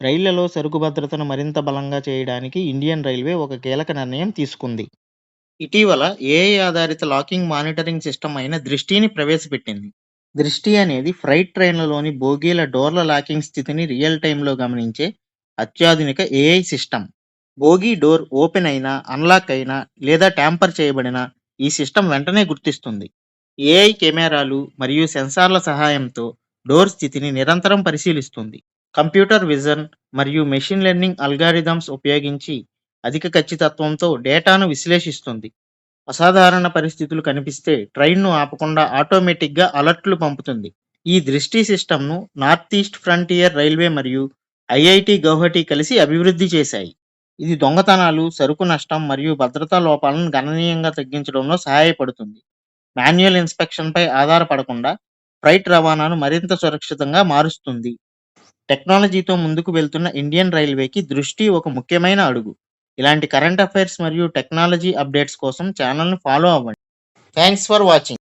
రైళ్లలో సరుకు భద్రతను మరింత బలంగా చేయడానికి ఇండియన్ రైల్వే ఒక కీలక నిర్ణయం తీసుకుంది. ఇటీవల ఏఐ ఆధారిత లాకింగ్ మానిటరింగ్ సిస్టమ్ అయిన దృష్టిని ప్రవేశపెట్టింది. దృష్టి అనేది ఫ్రైట్ ట్రైన్లలోని బోగీల డోర్ల లాకింగ్ స్థితిని రియల్ టైంలో గమనించే అత్యాధునిక AI system. Bogie door open అయినా, అన్లాక్ అయినా లేదా ట్యాంపర్ చేయబడినా ఈ సిస్టమ్ వెంటనే గుర్తిస్తుంది. ఏఐ కెమెరాలు మరియు సెన్సార్ల సహాయంతో డోర్ స్థితిని నిరంతరం పరిశీలిస్తుంది. కంప్యూటర్ విజన్ మరియు మెషిన్ లెర్నింగ్ అల్గారిథమ్స్ ఉపయోగించి అధిక ఖచ్చితత్వంతో డేటాను విశ్లేషిస్తుంది. అసాధారణ పరిస్థితులు కనిపిస్తే ట్రైన్ను ఆపకుండా ఆటోమేటిక్గా అలర్ట్లు పంపుతుంది. ఈ దృష్టి సిస్టమ్ను నార్త్ ఈస్ట్ ఫ్రంటియర్ రైల్వే మరియు ఐఐటి గౌహటి కలిసి అభివృద్ధి చేశాయి. ఇది దొంగతనాలు, సరుకు నష్టం మరియు భద్రతా లోపాలను గణనీయంగా తగ్గించడంలో సహాయపడుతుంది. మాన్యువల్ ఇన్స్పెక్షన్పై ఆధారపడకుండా ఫ్రైట్ రవాణాను మరింత సురక్షితంగా మారుస్తుంది. టెక్నాలజీతో ముందుకు వెళ్తున్న ఇండియన్ రైల్వేకి దృష్టి ఒక ముఖ్యమైన అడుగు. ఇలాంటి కరెంట్ అఫైర్స్ మరియు టెక్నాలజీ అప్డేట్స్ కోసం ఛానల్ను ఫాలో అవ్వండి. Thanks for watching.